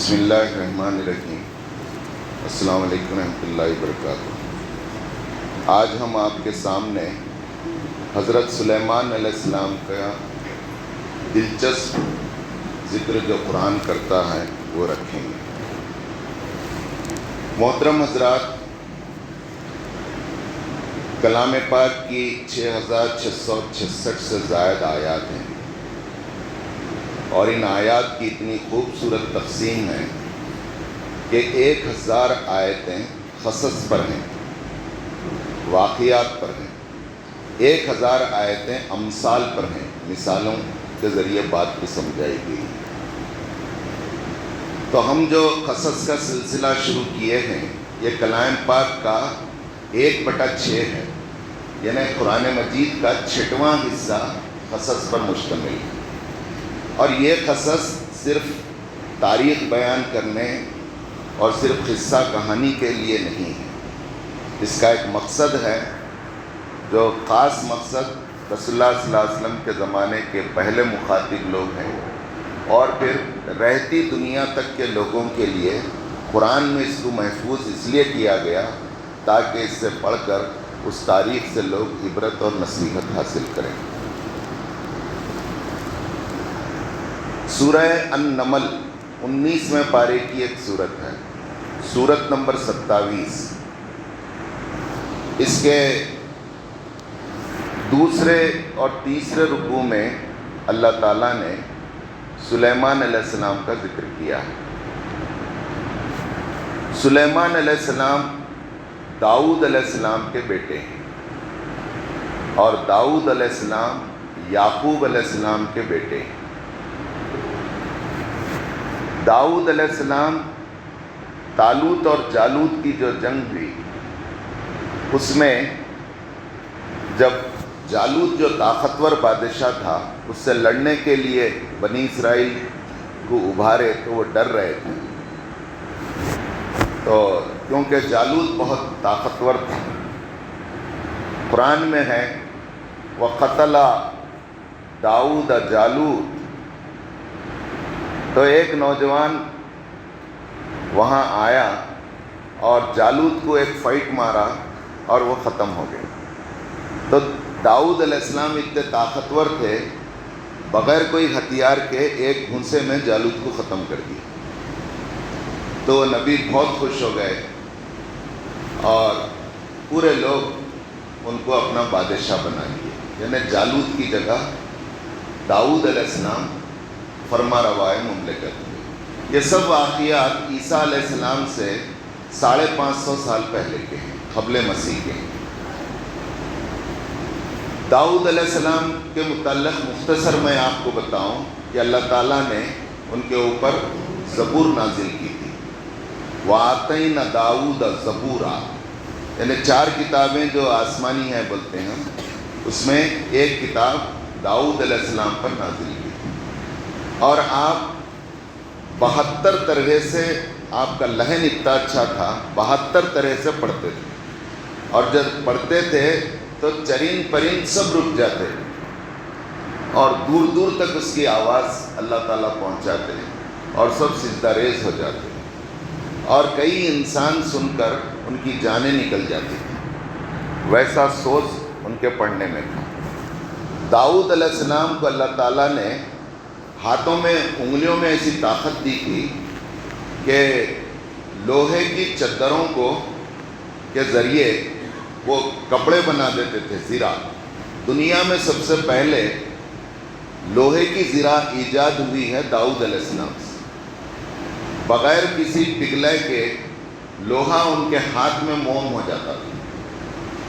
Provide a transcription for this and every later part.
بسم اللہ الرحمن الرحیم۔ السلام علیکم ورحمۃ اللہ وبرکاتہ۔ آج ہم آپ کے سامنے حضرت سلیمان علیہ السلام کا دلچسپ ذکر جو قرآن کرتا ہے وہ رکھیں گے۔ محترم حضرات، کلام پاک کی 6666 سے زائد آیات ہیں، اور ان آیات کی اتنی خوبصورت تقسیم ہے کہ 1000 آیتیں قصص پر ہیں، واقعات پر ہیں، 1000 آیتیں امثال پر ہیں، مثالوں کے ذریعے بات کو سمجھائی گئی۔ تو ہم جو قصص کا سلسلہ شروع کیے ہیں، یہ کلام پاک کا 1/6 ہے، یعنی قرآن مجید کا 6واں حصہ قصص پر مشتمل ہے۔ اور یہ قصص صرف تاریخ بیان کرنے اور صرف قصہ کہانی کے لیے نہیں ہے، اس کا ایک مقصد ہے جو خاص مقصد رسول اللہ صلی اللہ علیہ وسلم کے زمانے کے پہلے مخاطب لوگ ہیں، اور پھر رہتی دنیا تک کے لوگوں کے لیے قرآن میں اس کو محفوظ اس لیے کیا گیا تاکہ اس سے پڑھ کر اس تاریخ سے لوگ عبرت اور نصیحت حاصل کریں۔ سورہ النمل 19ویں پارے کی ایک سورت ہے، سورت نمبر 27۔ اس کے دوسرے اور تیسرے رکوع میں اللہ تعالیٰ نے سلیمان علیہ السلام کا ذکر کیا ہے۔ سلیمان علیہ السلام داؤد علیہ السلام کے بیٹے ہیں، اور داؤد علیہ السلام یعقوب علیہ السلام کے بیٹے ہیں۔ داؤد علیہ السلام طالوت اور جالوت کی جو جنگ ہوئی، اس میں جب جالوت جو طاقتور بادشاہ تھا اس سے لڑنے کے لیے بنی اسرائیل کو ابھارے تو وہ ڈر رہے تھے، تو کیونکہ جالوت بہت طاقتور تھا۔ قرآن میں ہے وَقَتَلَ داؤد جالوت، تو ایک نوجوان وہاں آیا اور جالوت کو ایک فائٹ مارا اور وہ ختم ہو گئے۔ تو داؤد علیہ السلام اتنے طاقتور تھے، بغیر کوئی ہتھیار کے ایک گھونسے میں جالوت کو ختم کر دیا۔ تو نبی بہت خوش ہو گئے اور پورے لوگ ان کو اپنا بادشاہ بنا لیے، یعنی جالوت کی جگہ داؤد علیہ السلام فرما روائے مملکت ہوئے۔ یہ سب واقعات عیسیٰ علیہ السلام سے 550 سال پہلے کے ہیں، قبل مسیح کے ہیں۔ داؤد علیہ السلام کے متعلق مختصر میں آپ کو بتاؤں کہ اللہ تعالیٰ نے ان کے اوپر زبور نازل کی تھی۔ وَآتَيْنَا دَاوُودَ زَبُورًا، یعنی 4 کتابیں جو آسمانی ہیں بولتے ہیں، اس میں ایک کتاب داؤد علیہ السلام پر نازل کی، اور آپ 72 طرح سے، آپ کا لہن اتنا اچھا تھا، 72 طرح سے پڑھتے تھے، اور جب پڑھتے تھے تو چرند پرند سب رک جاتے اور دور دور تک اس کی آواز اللہ تعالیٰ پہنچاتے اور سب سجدہ ریز ہو جاتے، اور کئی انسان سن کر ان کی جانیں نکل جاتی تھیں، ویسا سوز ان کے پڑھنے میں تھا۔ داؤد علیہ السلام کو اللہ تعالیٰ نے ہاتھوں میں، انگلیوں میں ایسی طاقت دی تھی کہ لوہے کی چادروں کو کے ذریعے وہ کپڑے بنا دیتے تھے، زرہ۔ دنیا میں سب سے پہلے لوہے کی زرہ ایجاد ہوئی ہے داؤد علیہ السلام سے، بغیر کسی پگھلے کے لوہا ان کے ہاتھ میں موم ہو جاتا تھا۔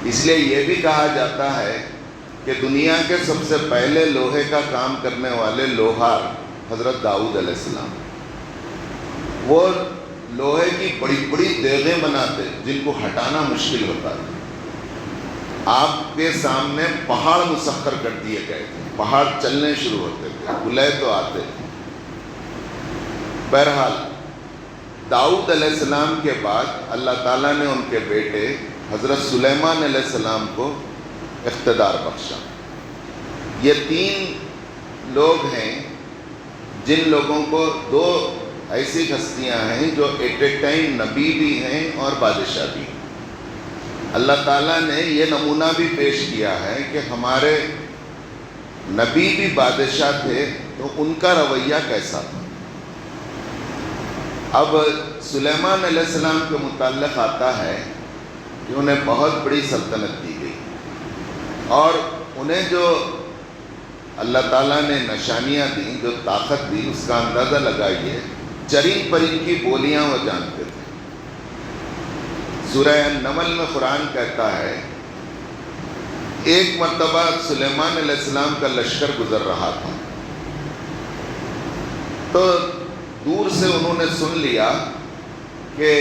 اس لیے یہ بھی کہا جاتا ہے کہ دنیا کے سب سے پہلے لوہے کا کام کرنے والے لوہار حضرت داؤد علیہ السلام، وہ لوہے کی بڑی بڑی دیگیں بناتے جن کو ہٹانا مشکل ہوتا تھا۔ آپ کے سامنے پہاڑ مسخر کر دیے گئے تھے، پہاڑ چلنے شروع ہوتے تھے، گلے تو آتے تھے۔ بہرحال داؤد علیہ السلام کے بعد اللہ تعالیٰ نے ان کے بیٹے حضرت سلیمان علیہ السلام کو اقتدار بخشا۔ یہ 3 لوگ ہیں جن لوگوں کو 2 ایسی ہستیاں ہیں جو ایٹ اے ٹائم نبی بھی ہیں اور بادشاہ بھی ہیں۔ اللہ تعالیٰ نے یہ نمونہ بھی پیش کیا ہے کہ ہمارے نبی بھی بادشاہ تھے تو ان کا رویہ کیسا تھا۔ اب سلیمان علیہ السلام کے متعلق آتا ہے کہ انہیں بہت بڑی سلطنت دی گئی، اور انہیں جو اللہ تعالیٰ نے نشانیاں دیں، جو طاقت دی، اس کا اندازہ لگائیے، چرند پرند کی بولیاں وہ جانتے تھے۔ سورہ النمل میں قرآن کہتا ہے ایک مرتبہ سلیمان علیہ السلام کا لشکر گزر رہا تھا، تو دور سے انہوں نے سن لیا کہ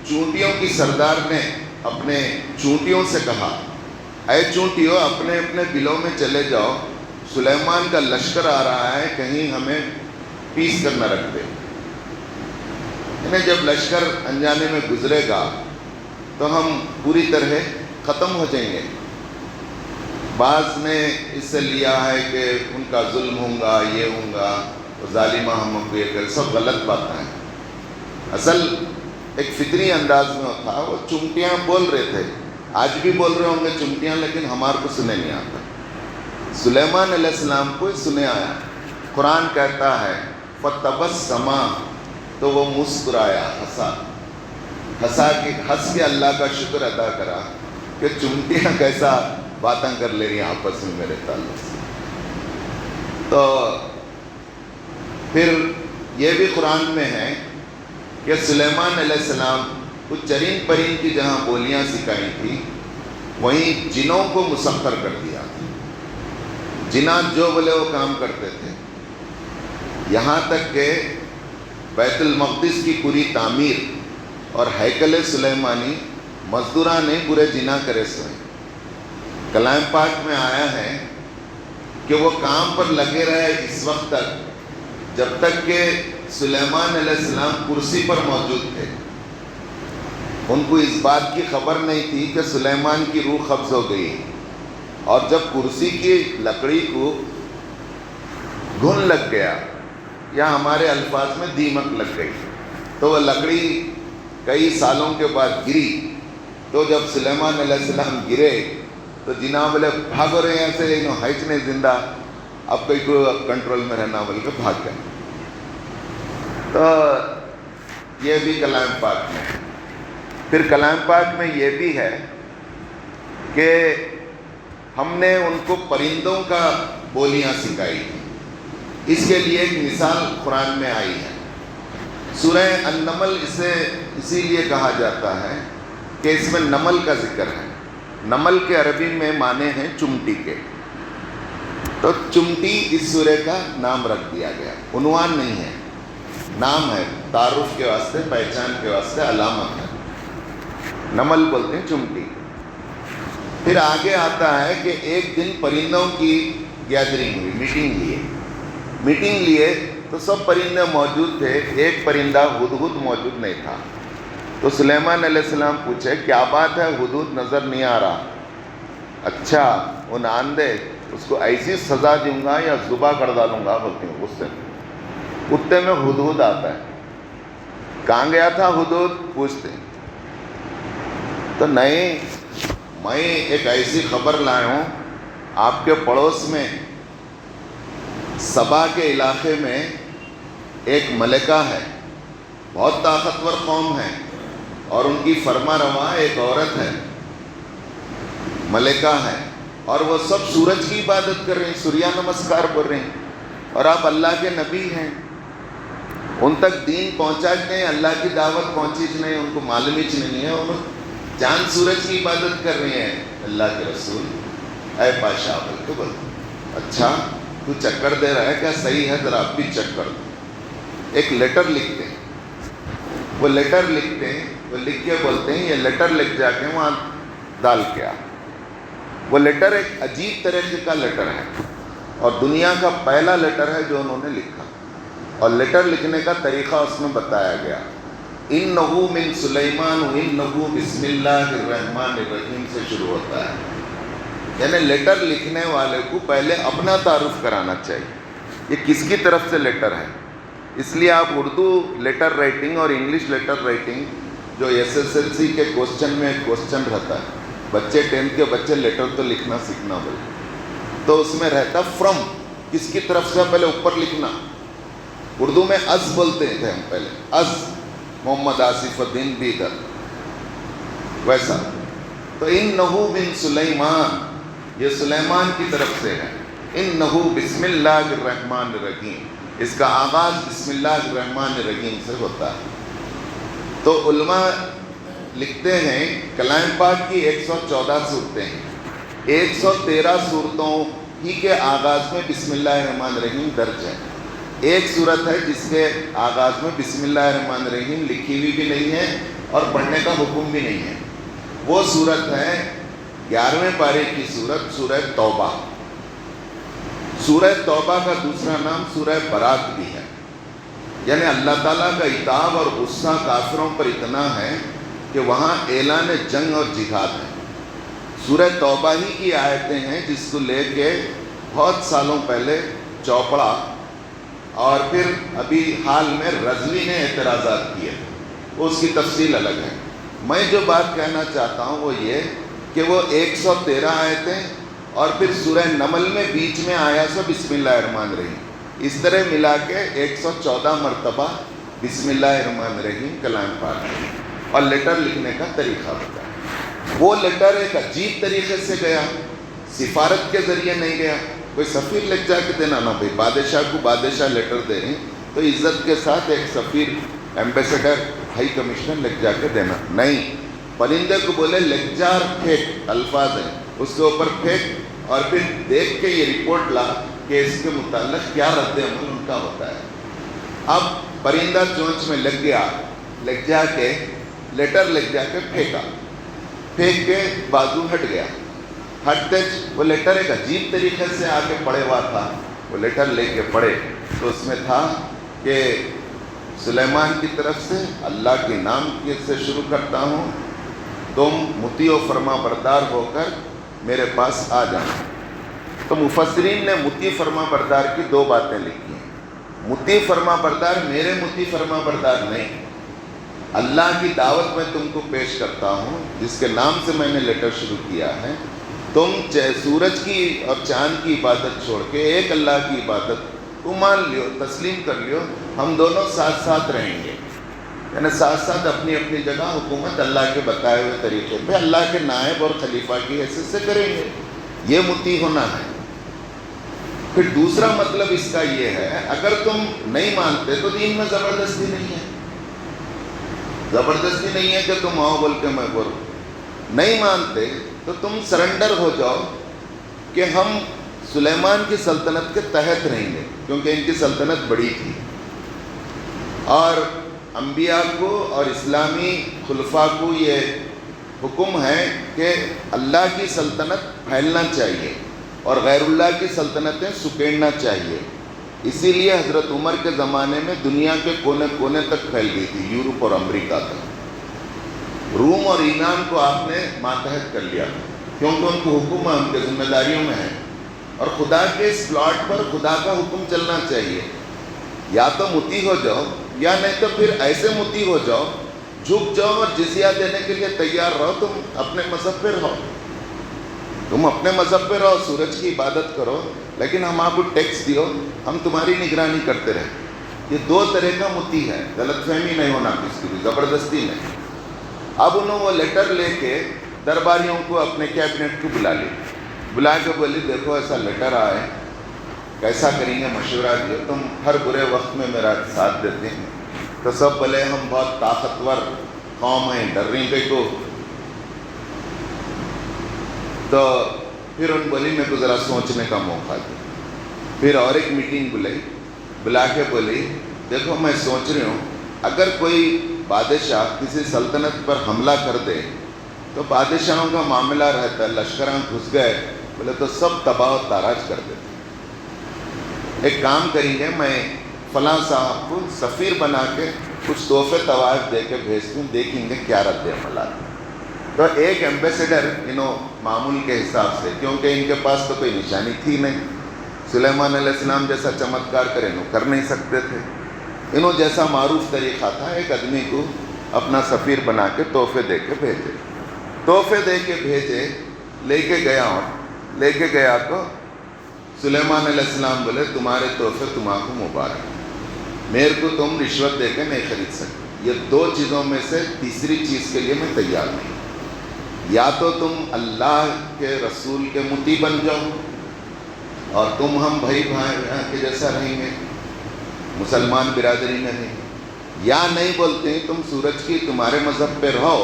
چونٹیوں کی سردار نے اپنے چونٹیوں سے کہا، اے چونٹیوں اپنے اپنے بلوں میں چلے جاؤ، سلیمان کا لشکر آ رہا ہے، کہیں ہمیں پیس کر نہ رکھ دے۔ انہیں جب لشکر انجانے میں گزرے گا تو ہم پوری طرح ختم ہو جائیں گے۔ بعض نے اس سے لیا ہے کہ ان کا ظلم ہوگا، یہ ہوگا، ظالمہ ہم کو یہ کر، سب غلط باتیں ہیں۔ اصل ایک فطری انداز میں تھا، وہ چمٹیاں بول رہے تھے، آج بھی بول رہے ہوں گے چمٹیاں، لیکن ہمارے کو سنے نہیں آتا۔ سلیمان علیہ السلام کو سنے آیا۔ قرآن کہتا ہے فَتَبَسَّمَ، تو وہ مسکرایا، ہنس کے اللہ کا شکر ادا کرا کہ چمٹیاں کیسا باتیں کر لے رہی ہیں آپس میں میرے تعلق سے۔ تو پھر یہ بھی قرآن میں ہے کہ سلیمان علیہ السلام کو چرند پرند کی جہاں بولیاں سکھائی تھی، وہیں جنوں کو مسخر کر دیا۔ جنات جو بولے وہ کام کرتے تھے، یہاں تک کہ بیت المقدس کی پوری تعمیر اور ہیکل سلیمانی مزدوراں نے پورے جنا کرے سوئے۔ کلام پاک میں آیا ہے کہ وہ کام پر لگے رہے اس وقت تک جب تک کہ سلیمان علیہ السلام کرسی پر موجود تھے۔ ان کو اس بات کی خبر نہیں تھی کہ سلیمان کی روح قبض ہو گئی، اور جب کرسی کی لکڑی کو گھن لگ گیا، یا ہمارے الفاظ میں دیمک لگ گئی، تو وہ لکڑی کئی سالوں کے بعد گری، تو جب سلیمان علیہ السلام گرے تو جناب بولے بھاگو رہے ہیں سے انہوں ہائچ نہیں زندہ، اب کوئی کو کنٹرول میں رہنا بول کے بھاگ گئے۔ تو یہ بھی کلام پاک میں ہے۔ پھر کلام پاک میں یہ بھی ہے کہ ہم نے ان کو پرندوں کا بولیاں سکھائی، اس کے لیے ایک مثال قرآن میں آئی ہے۔ سورہ النمل اسے اسی لیے کہا جاتا ہے کہ اس میں نمل کا ذکر ہے۔ نمل کے عربی میں معنی ہیں چمٹی کے، تو چمٹی اس سورہ کا نام رکھ دیا گیا، عنوان نہیں ہے، نام ہے، تعارف کے واسطے، پہچان کے واسطے، علامت ہے۔ نمل بولتے ہیں چمٹی۔ پھر آگے آتا ہے کہ ایک دن پرندوں کی گیدرنگ ہوئی، میٹنگ لیے تو سب پرندے موجود تھے، ایک پرندہ ہدہد موجود نہیں تھا۔ تو سلیمان علیہ السلام پوچھے کیا بات ہے، ہدہد نظر نہیں آ رہا؟ اچھا وہ آندے اس کو ایسی سزا دوں گا یا ذبح کر ڈالوں گا بولتے ہیں غصے میں۔ کتے میں ہدہد آتا ہے، کہاں گیا تھا ہدہد پوچھتے، تو نہیں، میں ایک ایسی خبر لایا ہوں، آپ کے پڑوس میں سبا کے علاقے میں ایک ملکہ ہے، بہت طاقتور قوم ہے، اور ان کی فرما رواں ایک عورت ہے، ملکہ ہے، اور وہ سب سورج کی عبادت کر رہے ہیں، سوریہ نمسکار کر رہے ہیں، اور آپ اللہ کے نبی ہیں، ان تک دین پہنچا نہیں، اللہ کی دعوت پہنچی نہیں، ان کو معلوم ہی نہیں ہے، انہوں چاند سورج کی عبادت کر رہے ہیں۔ اللہ کے رسول اے بادشاہ بول کے بولتے، اچھا تو چکر دے رہا ہے کیا؟ صحیح ہے، ذرا آپ بھی چیک کر دو۔ ایک لیٹر لکھتے ہیں، وہ لیٹر لکھتے ہیں، وہ لکھ کے بولتے ہیں یہ لیٹر لکھ جا کے وہاں ڈال کے آ۔ وہ لیٹر ایک عجیب طریقے کا لیٹر ہے، اور دنیا کا پہلا لیٹر ہے جو انہوں نے لکھا، اور لیٹر لکھنے کا طریقہ اس میں بتایا گیا۔ اِنَّهُ مِن سُلَيْمَانَ وَإِنَّهُ بِسْمِ اللَّهِ الرَّحْمَٰنِ الرَّحِيمِ سے شروع ہوتا ہے، یعنی لیٹر لکھنے والے کو پہلے اپنا تعارف کرانا چاہیے، یہ کس کی طرف سے لیٹر ہے۔ اس لیے آپ اردو لیٹر رائٹنگ اور انگلش لیٹر رائٹنگ جو SSLC کے کوسچن میں ایک کوسچن رہتا ہے، بچے 10th کے بچے لیٹر تو لکھنا سیکھنا بولے، تو اس میں رہتا فرام، کس کی طرف سے پہلے اوپر لکھنا. اردو میں از بولتے تھے ہم پہلے، از محمد آصف الدین بیدر ویسا. تو انہو بن سلیمان، یہ سلیمان کی طرف سے ہے. انہو بسم اللہ الرحمن الرحیم، اس کا آغاز بسم اللہ الرحمن الرحیم سے ہوتا ہے. تو علماء لکھتے ہیں کلام پاک کی 114 صورتیں ہیں، 113 صورتوں ہی کے آغاز میں بسم اللہ الرحمن الرحیم درج ہے. ایک صورت ہے جس کے آغاز میں بسم اللہ الرحمن الرحیم لکھی ہوئی بھی نہیں ہے اور پڑھنے کا حکم بھی نہیں ہے. وہ صورت ہے 11ویں پارے کی صورت، سورہ توبہ. سورہ توبہ کا دوسرا نام سورہ برات بھی ہے. یعنی اللہ تعالیٰ کا عتاب اور غصہ کافروں پر اتنا ہے کہ وہاں اعلان جنگ اور جہاد ہے. سورہ توبہ ہی کی آیتیں ہیں جس کو لے کے بہت سالوں پہلے چوپڑا اور پھر ابھی حال میں رضوی نے اعتراضات کیے، وہ اس کی تفصیل الگ ہے. میں جو بات کہنا چاہتا ہوں وہ یہ کہ وہ 113 آیتیں اور پھر سورہ نمل میں بیچ میں آیا سو بسم اللہ الرحمن الرحیم، اس طرح ملا کے 114 مرتبہ بسم اللہ الرحمن الرحیم کلام پاک ہے. اور لیٹر لکھنے کا طریقہ بتایا. وہ لیٹر ایک عجیب طریقے سے گیا، سفارت کے ذریعے نہیں گیا. کوئی سفیر لکھ جا کے دینا نا بھائی، بادشاہ کو بادشاہ لیٹر دے رہے ہیں تو عزت کے ساتھ ایک سفیر، ایمبیسڈر، ہائی کمشنر لکھ جا کے دینا نہیں. پرندے کو بولے لکھ جا اور پھینک، الفاظ ہیں اس کے اوپر پھینک، اور پھر دیکھ کے یہ رپورٹ لا کہ اس کے متعلق کیا رد عمل ان کا ہوتا ہے. اب پرندہ چونچ میں لگ گیا، لگ جا کے لیٹر لگ جا کے پھینکا، پھینک کے بازو ہٹ گیا. ہٹتے وہ لیٹر ایک عجیب طریقے سے آ کے پڑے ہوا تھا. وہ لیٹر لے کے پڑھے تو اس میں تھا کہ سلیمان کی طرف سے اللہ کے نام سے شروع کرتا ہوں، تم مطیع و فرما بردار ہو کر میرے پاس آ جانا. تو مفسرین نے مطیع فرما بردار کی 2 باتیں لکھی ہیں. مطیع فرما بردار میرے مطیع فرما بردار نہیں، اللہ کی دعوت میں تم کو پیش کرتا ہوں جس کے نام سے میں نے لیٹر شروع کیا ہے. تم سورج کی اور چاند کی عبادت چھوڑ کے ایک اللہ کی عبادت کو مان لیو، تسلیم کر لیو، ہم دونوں ساتھ ساتھ رہیں گے. یعنی ساتھ ساتھ اپنی اپنی جگہ حکومت اللہ کے بتائے ہوئے طریقے پہ اللہ کے نائب اور خلیفہ کی حیثیت سے کریں گے. یہ مطیع ہونا ہے. پھر دوسرا مطلب اس کا یہ ہے اگر تم نہیں مانتے تو دین میں زبردستی نہیں ہے. زبردستی نہیں ہے کہ تم آؤ بول کے میں بولوں. نہیں مانتے تو تم سرنڈر ہو جاؤ کہ ہم سلیمان کی سلطنت کے تحت رہیں گے، کیونکہ ان کی سلطنت بڑی تھی. اور انبیاء کو اور اسلامی خلفاء کو یہ حکم ہے کہ اللہ کی سلطنت پھیلنا چاہیے اور غیر اللہ کی سلطنتیں سکیڑنا چاہیے. اسی لیے حضرت عمر کے زمانے میں دنیا کے کونے کونے تک پھیل گئی تھی، یورپ اور امریکہ تک. روم اور ایران کو آپ نے ماتحت کر لیا کیونکہ ان کو حکم ان کے ذمہ داریوں میں ہے، اور خدا کے اس پلاٹ پر خدا کا حکم چلنا چاہیے. یا تو مطیع ہو جاؤ یا نہیں تو پھر ایسے مطیع ہو جاؤ، جھک جاؤ اور جزیہ دینے کے لیے تیار رہو. تم اپنے مذہب پہ رہو، تم اپنے مذہب پہ رہو، سورج کی عبادت کرو، لیکن ہم آپ کو ٹیکس دیو، ہم تمہاری نگرانی کرتے رہے. یہ 2 طرح کا مطیع ہے. غلط فہمی نہیں ہونا کسی کی بھی، زبردستی نہیں. اب انہوں وہ لیٹر لے کے درباریوں کو اپنے کیبنٹ کو بلا کے بولی دیکھو ایسا لیٹر آئے، کیسا کریں گے مشورہ دیو، تم ہر برے وقت میں میرا ساتھ دیتے ہیں. تو سب بولے ہم بہت طاقتور قوم ہیں، ڈر رہی گئی کو. تو پھر ان بولی میرے کو ذرا سوچنے کا موقع دے. پھر اور ایک میٹنگ بلا کے بولی دیکھو میں سوچ رہی ہوں اگر کوئی بادشاہ کسی سلطنت پر حملہ کر دے تو بادشاہوں کا معاملہ رہتا ہے، لشکراں گھس گئے بولے تو سب تباہ و تاراج کر دیتے. ایک کام کریں گے، میں فلاں صاحب کو سفیر بنا کے کچھ تحفے طوائف دے کے بھیجتی ہوں، دیکھیں گے کیا رد عمل آتا. تو ایک ایمبیسڈر معمول کے حساب سے، کیونکہ ان کے پاس تو کوئی نشانی تھی نہیں، سلیمان علیہ السلام جیسا چمتکار کرے کر نہیں سکتے تھے. انہوں جیسا معروف طریقہ تھا، ایک آدمی کو اپنا سفیر بنا کے تحفے دے کے بھیجے، تحفے دے کے بھیجے، لے کے گیا تو سلیمان علیہ السلام بولے تمہارے تحفے تمہارے کو مبارک، میرے کو تم رشوت دے کے نہیں خرید سکتے، یہ دو چیزوں میں سے تیسری چیز کے لیے میں تیار نہیں، یا تو تم اللہ کے رسول کے مطیع بن جاؤ اور تم ہم بھائی کے جیسا رہیں گے، مسلمان برادری میں نہیں، یا نہیں بولتے ہیں تم سورج کی تمہارے مذہب پہ رہو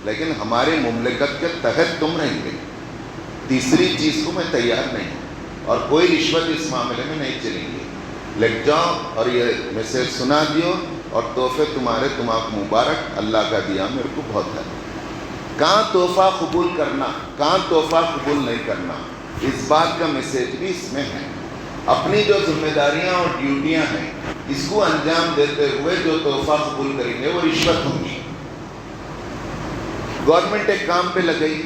لیکن ہماری مملکت کے تحت تم رہیں گے، تیسری چیز کو میں تیار نہیں ہوں اور کوئی رشوت اس معاملے میں نہیں چلیں گی، لٹ جاؤ اور یہ میسیج سنا دیو اور تحفے تمہارے تمہارے مبارک، اللہ کا دیا میرے کو بہت ہے۔ کہاں تحفہ قبول کرنا، کہاں تحفہ قبول نہیں کرنا، اس بات کا میسیج بھی اس میں ہے۔ اپنی جو ذمہ داریاں اور ڈیوٹیاں ہیں اس کو انجام دیتے ہوئے جو تحفہ قبول کریں گے وہ رشوت ہوں گی۔ گورنمنٹ ایک کام پہ لگئی،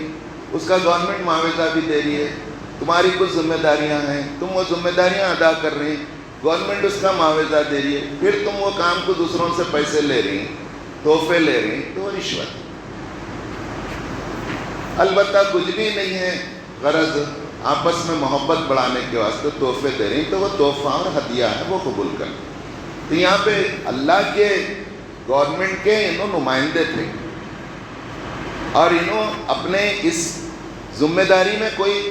اس کا گورنمنٹ معاوضہ بھی دے رہی ہے، تمہاری کچھ ذمہ داریاں ہیں، تم وہ ذمہ داریاں ادا کر رہی ہیں، گورنمنٹ اس کا معاوضہ دے رہی ہے، پھر تم وہ کام کو دوسروں سے پیسے لے رہی ہیں، تحفے لے رہی ہیں، تو وہ رشوت۔ البتہ کچھ بھی نہیں ہے، غرض آپس میں محبت بڑھانے کے واسطے تحفے دے رہی ہیں تو وہ تحفہ اور ہدیہ ہے، وہ قبول کر۔ تو یہاں پہ اللہ کے گورنمنٹ کے انہوں نمائندے تھے اور انہوں اپنے اس ذمہ داری میں کوئی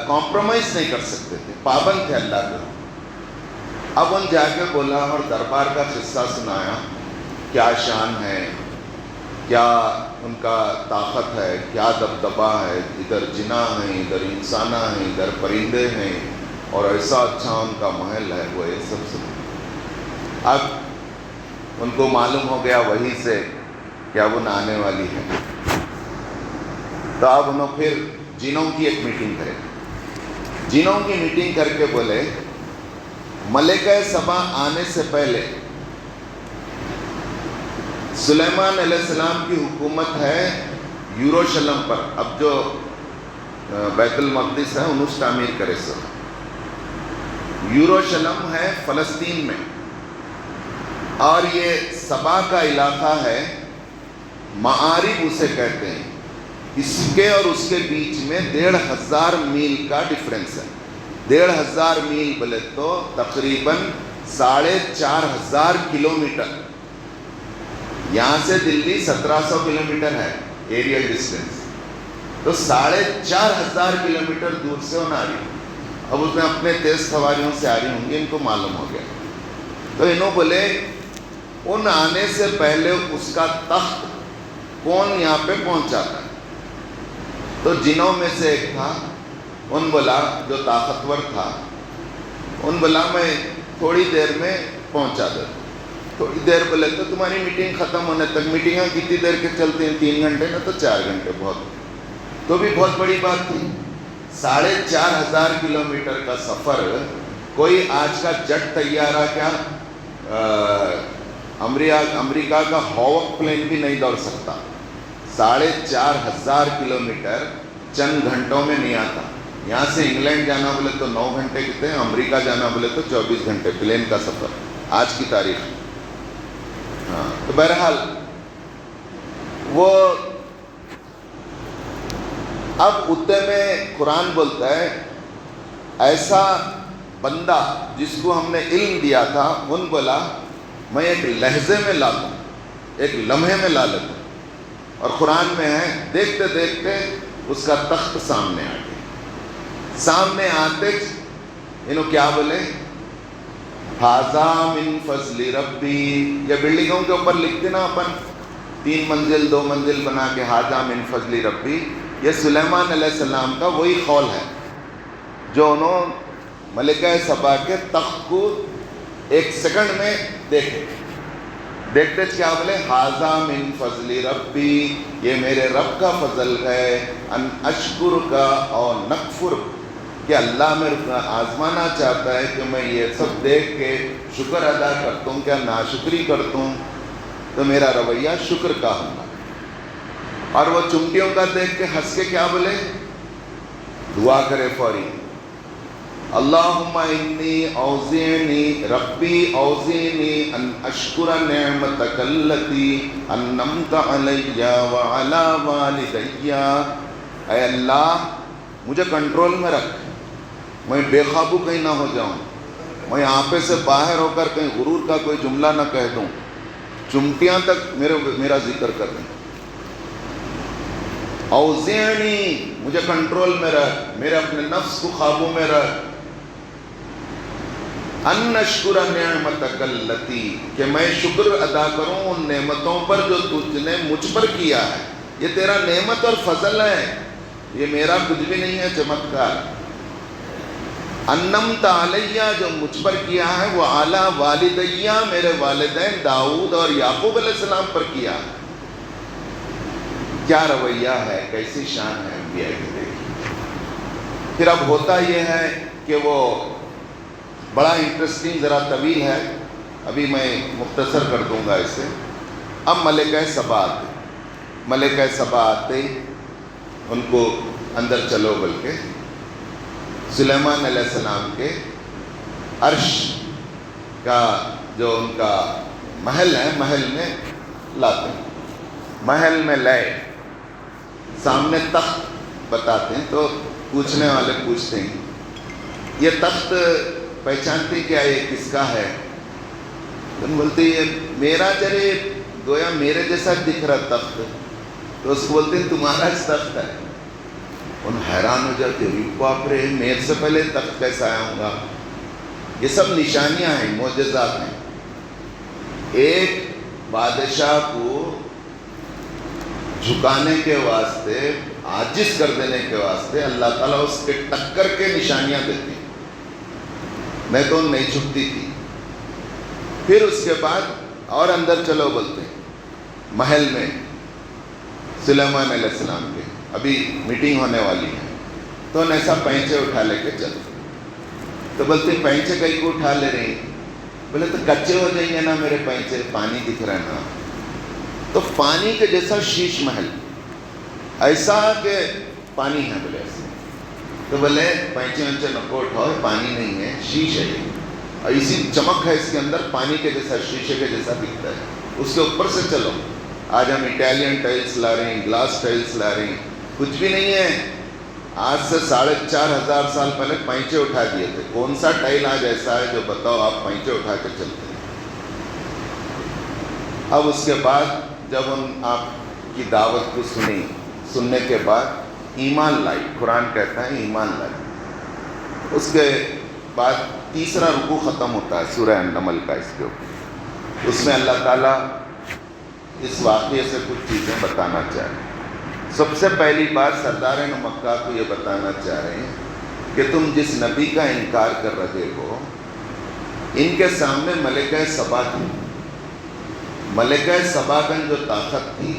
کمپرومائز نہیں کر سکتے تھے، پابند تھے اللہ کے۔ اب ان جا کے بولا اور دربار کا قصہ سنایا، کیا شان ہے، کیا ان کا طاقت ہے، کیا دبدبہ ہے، ادھر جنا ہیں، ادھر انسانہ ہیں، ادھر پرندے ہیں، اور ایسا اچھا ان کا محل ہے، وہ یہ سب اب ان کو معلوم ہو گیا وہی سے کیا وہ نہ آنے والی ہے، تو اب انہوں پھر جنوں کی ایک میٹنگ کرے، جنوں کی میٹنگ کر کے بولے ملکہ سبا آنے سے پہلے سلیمان علیہ السلام کی حکومت ہے یروشلم پر، اب جو بیت المقدس ہے انہوں تعمیر کرے سب، یروشلم ہے فلسطین میں، اور یہ سبا کا علاقہ ہے، معارب اسے کہتے ہیں، اس کے اور اس کے بیچ میں 1500 میل کا ڈفرینس ہے، 1500 میل بولے تو تقریباً 4500 کلومیٹر، یہاں سے دلی 1700 کلومیٹر ہے ایریل ڈسٹینس، تو 4500 کلومیٹر دور سے وہ آ رہی، اب اس میں اپنے تیز سواریوں سے آ رہی ہوں گی، ان کو معلوم ہو گیا، تو انہوں بولے ان آنے سے پہلے اس کا تخت کون یہاں پہ پہنچاتا ہے، تو جنوں میں سے ایک تھا، ان بولا جو طاقتور تھا، ان بولا میں تھوڑی دیر میں پہنچا دیتا، تھوڑی دیر بولے تو تمہاری میٹنگ ختم ہونے تک، میٹنگیں کتنی دیر کے چلتے ہیں، 3 گھنٹے نہ تو 4 گھنٹے، بہت تو بھی بہت بڑی بات تھی، 4500 کلومیٹر کا سفر، کوئی آج کا جٹ طیارہ کیا امریکہ کا ہوک پلین بھی نہیں دوڑ سکتا، 4500 کلومیٹر چند گھنٹوں میں نہیں آتا، یہاں سے انگلینڈ جانا بولے تو 9 گھنٹے کتنے، امریکہ جانا بولے تو 24 گھنٹے پلین کا سفر آج کی تاریخ۔ ہاں تو بہرحال وہ اب اتنے میں قرآن بولتا ہے ایسا بندہ جس کو ہم نے علم دیا تھا، ان بولا میں ایک لہجے میں لا لوں، ایک لمحے میں لا لیتا، اور قرآن میں ہے دیکھتے دیکھتے اس کا تخت سامنے آ گیا، سامنے آتے انہوں کیا بولے، ھذا من فضل ربی، یہ بلڈنگوں کے اوپر لکھتے نا اپن 3 منزل 2 منزل بنا کے، ھذا من فضل ربی، یہ سلیمان علیہ السلام کا وہی قول ہے جو انہوں ملکہ سبا کے تخت کو 1 سیکنڈ میں دیکھتے کیا بولے، ھذا من فضل ربی، یہ میرے رب کا فضل ہے، ان اشکر کا اور نکفر، کہ اللہ میرے آزمانا چاہتا ہے کہ میں یہ سب دیکھ کے شکر ادا کرتا ہوں کیا ناشکری کرتا ہوں، تو میرا رویہ شکر کا ہوگا۔ اور وہ چمٹیوں کا دیکھ کے ہنس کے کیا بولے، دعا کرے فوری، اللہم انی اوزعنی ربی اوزعنی ان اشکر نعمتک التی انعمت علی وعلی والدی، اے اللہ مجھے کنٹرول میں رکھ، میں بے قابو کہیں نہ ہو جاؤں، میں آنپے سے باہر ہو کر کہیں غرور کا کوئی جملہ نہ کہہ دوں، چمٹیاں تک میرا ذکر کر دیں۔ اوزعنی مجھے کنٹرول میں رکھ، میرے اپنے نفس کو قابو میں رکھ، ان اشکر نعمتک التی، کہ میں شکر ادا کروں ان نعمتوں پر جو تجھ نے مجھ پر کیا ہے۔ یہ تیرا نعمت اور فضل ہے، یہ میرا کچھ بھی نہیں ہے چمتکار۔ انعمت علیہ، جو مجھ پر کیا ہے، وہ اعلیٰ والدیہ، میرے والدین داؤد اور یعقوب علیہ السلام پر کیا ہے۔ کیا رویہ ہے، کیسی شان ہے انبیاء کی دیکھی۔ پھر اب ہوتا یہ ہے کہ وہ بڑا انٹرسٹنگ، ذرا طویل ہے، ابھی میں مختصر کر دوں گا اسے۔ اب ملکہ سبا آتے، ملکہ سبا آتے ان کو اندر چلو، بلکہ سلیمان علیہ السلام کے عرش کا جو ان کا محل ہے، محل میں لاتے ہیں، محل میں لائے، سامنے تخت بتاتے ہیں، تو پوچھنے والے پوچھتے ہیں یہ تخت پہچانتے کیا، یہ کس کا ہے؟ تم بولتے یہ میرا، چلے گویا میرے جیسا دکھ رہا تخت، تو اس کو بولتے ہیں تمہارا تخت ہے۔ ان حیران ہو جاتے، باپ رے، میرے سے پہلے تخت کیسا آیا ہوں گا؟ یہ سب نشانیاں ہیں، معجزات ہیں۔ ایک بادشاہ کو جھکانے کے واسطے، عاجز کر دینے کے واسطے اللہ تعالیٰ اس کے ٹکر کے نشانیاں دیتے ہیں، نہیں تو نہیں جھکتی تھی۔ پھر اس کے بعد اور اندر چلو بولتے ہیں، محل میں سلیمان علیہ السلام کے ابھی میٹنگ ہونے والی ہے، تو ان ایسا پینچے اٹھا لے کے چلو، تو بولتے ہیں پینچے کہیں کو اٹھا لے رہے ہیں؟ بولے تو کچے ہو جائیں گے نا میرے پینچے، پانی دکھ رہا ہے نا۔ تو پانی کے جیسا شیش محل، ایسا کہ پانی ہے، بولے ایسے، تو بولے پینچے ونچے نکو اٹھاؤ، پانی نہیں ہے، شیش ہے یہ، اور اسی چمک ہے اس کے اندر، پانی کے جیسا، شیشے کے جیسا دکھتا ہے، اس کے اوپر سے چلو۔ آج ہم اٹیلین ٹائلس لا رہے ہیں، گلاس ٹائلس لا رہے ہیں، کچھ بھی نہیں ہے۔ آج سے 4500 سال پہلے پینچے اٹھا دیے تھے۔ کون سا ٹائل آج ایسا ہے جو بتاؤ آپ پینچے اٹھا کے چلتے ہیں؟ اب اس کے بعد جب ہم آپ کی دعوت کو سننے کے بعد ایمان لائی، قرآن کہتا ہے ایمان لائی۔ اس کے بعد تیسرا رکوع ختم ہوتا ہے سورہ النمل کا، اس کے اوپر، اس میں اللہ تعالیٰ اس واقعے سے کچھ چیزیں بتانا چاہ رہے ہیں۔ سب سے پہلی بات سردار مکہ کو یہ بتانا چاہ رہے ہیں کہ تم جس نبی کا انکار کر رہے ہو، ان کے سامنے ملکہ سبا تھی، ملکہ سبا کا جو طاقت تھی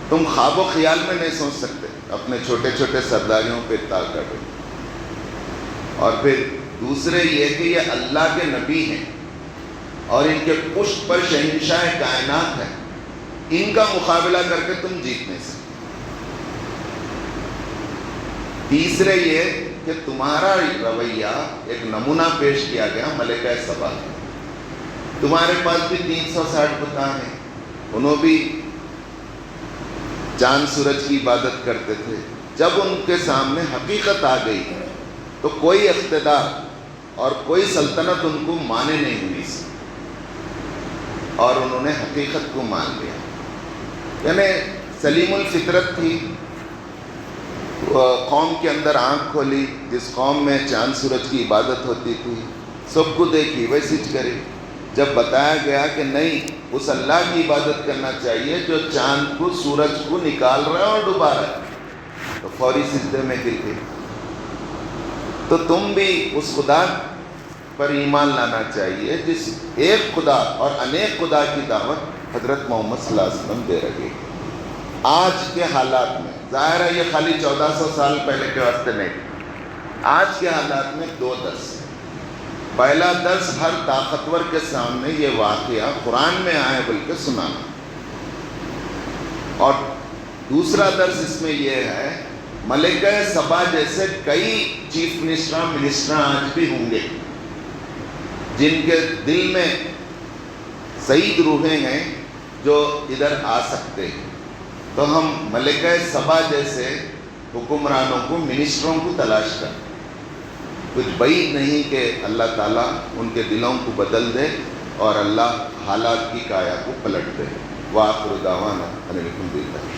تم خواب و خیال میں نہیں سوچ سکتے، اپنے چھوٹے چھوٹے سرداریوں پہ اطلاع کر رہے۔ اور پھر دوسرے یہ کہ یہ اللہ کے نبی ہیں اور ان کے پشت پر شہنشاہ کائنات ہے، ان کا مقابلہ کر کے تم جیت نہیں سکتے۔ تیسرے یہ کہ تمہارا رویہ ایک نمونہ پیش کیا گیا ملکہ سبا، تمہارے پاس بھی 360 بتاں ہیں، انہوں بھی چاند سورج کی عبادت کرتے تھے۔ جب ان کے سامنے حقیقت آ گئی تو کوئی اقتدار اور کوئی سلطنت ان کو مانے نہیں ہوئی، اور انہوں نے حقیقت کو مان لیا۔ یعنی سلیم الفطرت تھی، قوم کے اندر آنکھ کھولی، جس قوم میں چاند سورج کی عبادت ہوتی تھی سب کو دیکھی، ویسی کری۔ جب بتایا گیا کہ نہیں، اس اللہ کی عبادت کرنا چاہیے جو چاند کو، سورج کو نکال رہا ہے اور ڈبا رہا ہے، تو فوری سجدے میں گر گئی۔ تو تم بھی اس خدا پر ایمان لانا چاہیے جس ایک خدا اور انیک خدا کی دعوت حضرت محمد صلی اللہ علیہ وسلم دے رہے ہیں۔ آج کے حالات میں، ظاہر ہے یہ خالی 1400 سال پہلے کے واسطے نہیں، آج کے حالات میں 2 درس۔ پہلا درس ہر طاقتور کے سامنے یہ واقعہ قرآن میں آئے بلکہ سنانا، اور دوسرا درس اس میں یہ ہے ملکہ سبا جیسے کئی چیف منسٹر آج بھی ہوں گے جن کے دل میں سعید روحیں ہیں جو ادھر آ سکتے ہیں، تو ہم ملکہ سبا جیسے حکمرانوں کو، منسٹروں کو تلاش کریں۔ کچھ بعید نہیں کہ اللہ تعالیٰ ان کے دلوں کو بدل دے اور اللہ حالات کی کایا کو پلٹ دے۔ وآخر دعوانا ان الحمد للہ۔